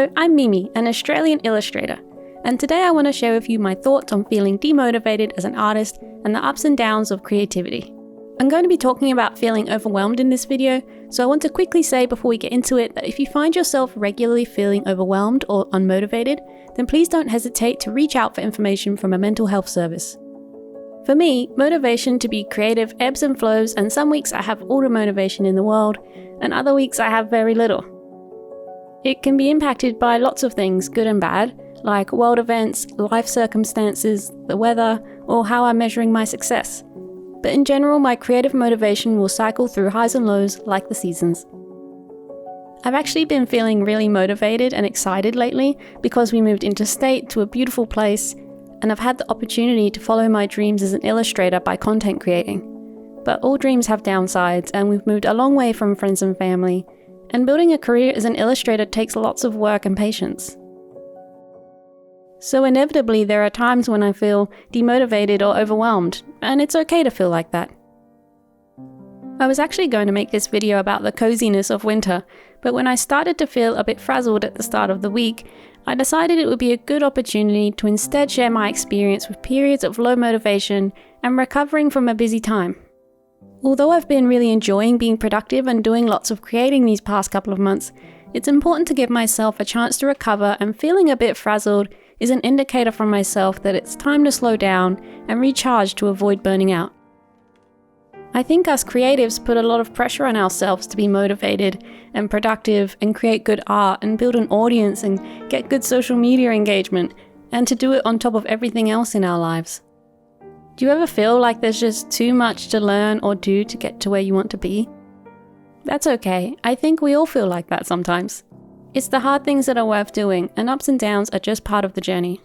Hello, I'm Mimi, an Australian illustrator, and today I want to share with you my thoughts on feeling demotivated as an artist and the ups and downs of creativity. I'm going to be talking about feeling overwhelmed in this video, so I want to quickly say before we get into it that if you find yourself regularly feeling overwhelmed or unmotivated, then please don't hesitate to reach out for information from a mental health service. For me, motivation to be creative ebbs and flows, and some weeks I have all the motivation in the world, and other weeks I have very little. It can be impacted by lots of things, good and bad, like world events, life circumstances, the weather, or how I'm measuring my success. But in general, my creative motivation will cycle through highs and lows like the seasons. I've actually been feeling really motivated and excited lately because we moved interstate to a beautiful place, and I've had the opportunity to follow my dreams as an illustrator by content creating. But all dreams have downsides, and we've moved a long way from friends and family, and building a career as an illustrator takes lots of work and patience. So inevitably there are times when I feel demotivated or overwhelmed, and it's okay to feel like that. I was actually going to make this video about the coziness of winter, but when I started to feel a bit frazzled at the start of the week, I decided it would be a good opportunity to instead share my experience with periods of low motivation and recovering from a busy time. Although I've been really enjoying being productive and doing lots of creating these past couple of months, it's important to give myself a chance to recover, and feeling a bit frazzled is an indicator from myself that it's time to slow down and recharge to avoid burning out. I think us creatives put a lot of pressure on ourselves to be motivated and productive and create good art and build an audience and get good social media engagement, and to do it on top of everything else in our lives. Do you ever feel like there's just too much to learn or do to get to where you want to be? That's okay. I think we all feel like that sometimes. It's the hard things that are worth doing, and ups and downs are just part of the journey.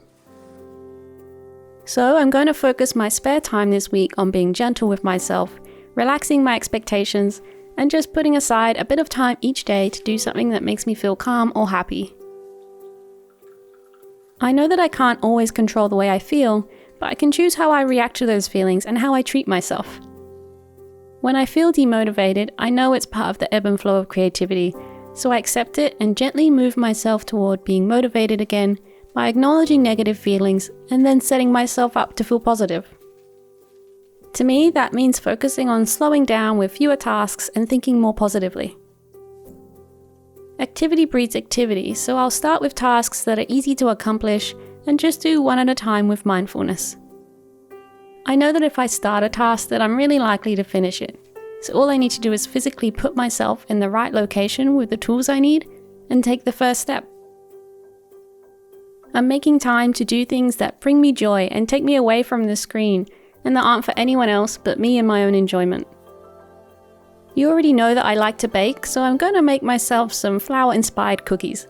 So I'm going to focus my spare time this week on being gentle with myself, relaxing my expectations, and just putting aside a bit of time each day to do something that makes me feel calm or happy. I know that I can't always control the way I feel, but I can choose how I react to those feelings and how I treat myself. When I feel demotivated, I know it's part of the ebb and flow of creativity, so I accept it and gently move myself toward being motivated again by acknowledging negative feelings and then setting myself up to feel positive. To me, that means focusing on slowing down with fewer tasks and thinking more positively. Activity breeds activity, so I'll start with tasks that are easy to accomplish and just do one at a time with mindfulness. I know that if I start a task that I'm really likely to finish it, so all I need to do is physically put myself in the right location with the tools I need and take the first step. I'm making time to do things that bring me joy and take me away from the screen and that aren't for anyone else but me and my own enjoyment. You already know that I like to bake, so I'm going to make myself some flour-inspired cookies.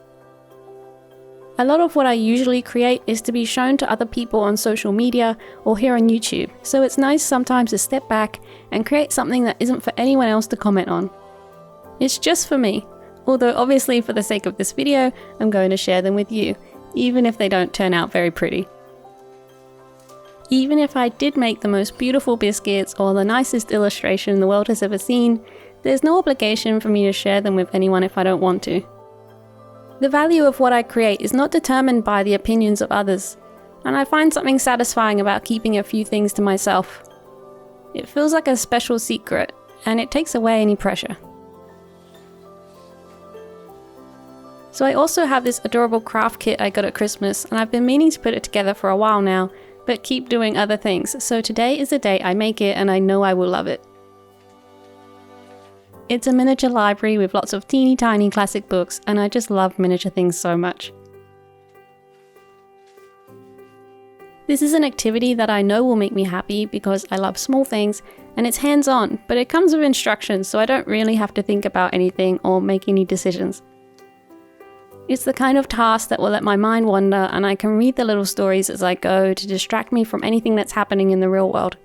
A lot of what I usually create is to be shown to other people on social media or here on YouTube, so it's nice sometimes to step back and create something that isn't for anyone else to comment on. It's just for me, although obviously for the sake of this video, I'm going to share them with you, even if they don't turn out very pretty. Even if I did make the most beautiful biscuits or the nicest illustration the world has ever seen, there's no obligation for me to share them with anyone if I don't want to. The value of what I create is not determined by the opinions of others, and I find something satisfying about keeping a few things to myself. It feels like a special secret, and it takes away any pressure. So I also have this adorable craft kit I got at Christmas, and I've been meaning to put it together for a while now, but keep doing other things, so today is the day I make it and I know I will love it. It's a miniature library with lots of teeny tiny classic books, and I just love miniature things so much. This is an activity that I know will make me happy because I love small things and it's hands-on, but it comes with instructions, so I don't really have to think about anything or make any decisions. It's the kind of task that will let my mind wander, and I can read the little stories as I go to distract me from anything that's happening in the real world.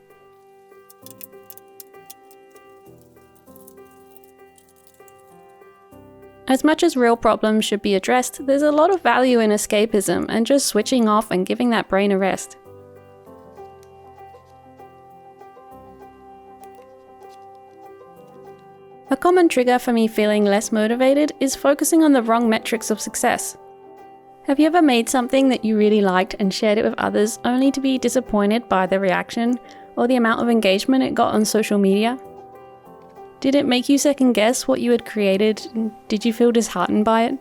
As much as real problems should be addressed, there's a lot of value in escapism and just switching off and giving that brain a rest. A common trigger for me feeling less motivated is focusing on the wrong metrics of success. Have you ever made something that you really liked and shared it with others only to be disappointed by the reaction or the amount of engagement it got on social media? Did it make you second guess what you had created? Did you feel disheartened by it?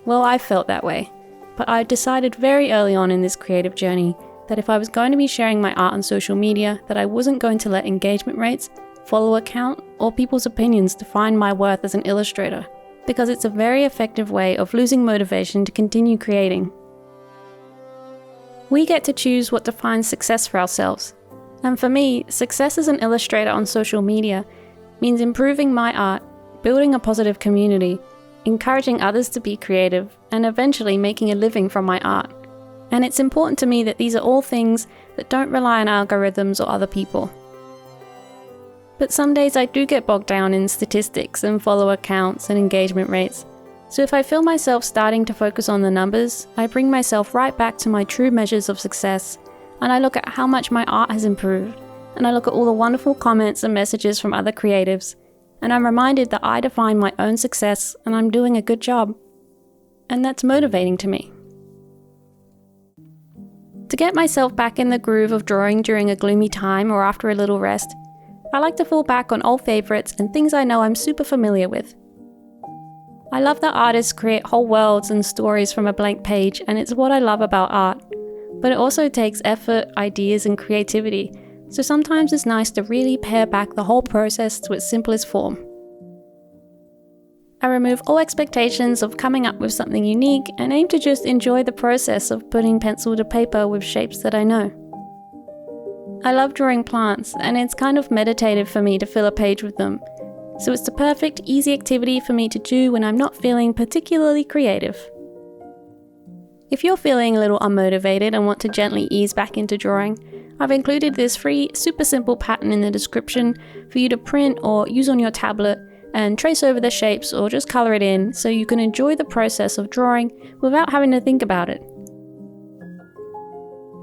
Well, I felt that way, but I decided very early on in this creative journey that if I was going to be sharing my art on social media, that I wasn't going to let engagement rates, follower count, or people's opinions define my worth as an illustrator, because it's a very effective way of losing motivation to continue creating. We get to choose what defines success for ourselves, and for me, success as an illustrator on social media means improving my art, building a positive community, encouraging others to be creative, and eventually making a living from my art. And it's important to me that these are all things that don't rely on algorithms or other people. But some days I do get bogged down in statistics and follower counts and engagement rates. So if I feel myself starting to focus on the numbers, I bring myself right back to my true measures of success, and I look at how much my art has improved, and I look at all the wonderful comments and messages from other creatives, and I'm reminded that I define my own success and I'm doing a good job. And that's motivating to me. To get myself back in the groove of drawing during a gloomy time or after a little rest, I like to fall back on old favourites and things I know I'm super familiar with. I love that artists create whole worlds and stories from a blank page, and it's what I love about art. But it also takes effort, ideas, and creativity, so sometimes it's nice to really pare back the whole process to its simplest form. I remove all expectations of coming up with something unique and aim to just enjoy the process of putting pencil to paper with shapes that I know. I love drawing plants, and it's kind of meditative for me to fill a page with them, so it's the perfect, easy activity for me to do when I'm not feeling particularly creative. If you're feeling a little unmotivated and want to gently ease back into drawing, I've included this free, super simple pattern in the description for you to print or use on your tablet and trace over the shapes or just colour it in so you can enjoy the process of drawing without having to think about it.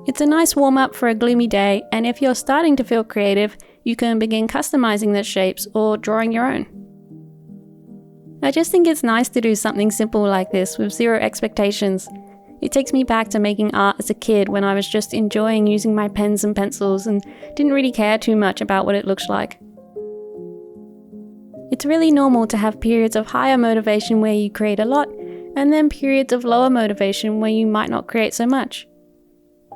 It's a nice warm-up for a gloomy day, and if you're starting to feel creative, you can begin customizing the shapes or drawing your own. I just think it's nice to do something simple like this with zero expectations. It takes me back to making art as a kid when I was just enjoying using my pens and pencils and didn't really care too much about what it looks like. It's really normal to have periods of higher motivation where you create a lot, and then periods of lower motivation where you might not create so much.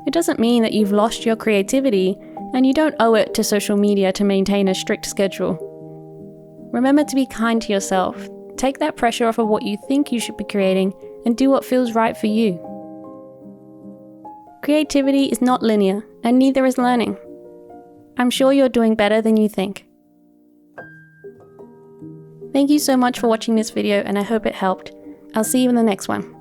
It doesn't mean that you've lost your creativity, and you don't owe it to social media to maintain a strict schedule. Remember to be kind to yourself. Take that pressure off of what you think you should be creating and do what feels right for you. Creativity is not linear, and neither is learning. I'm sure you're doing better than you think. Thank you so much for watching this video, and I hope it helped. I'll see you in the next one.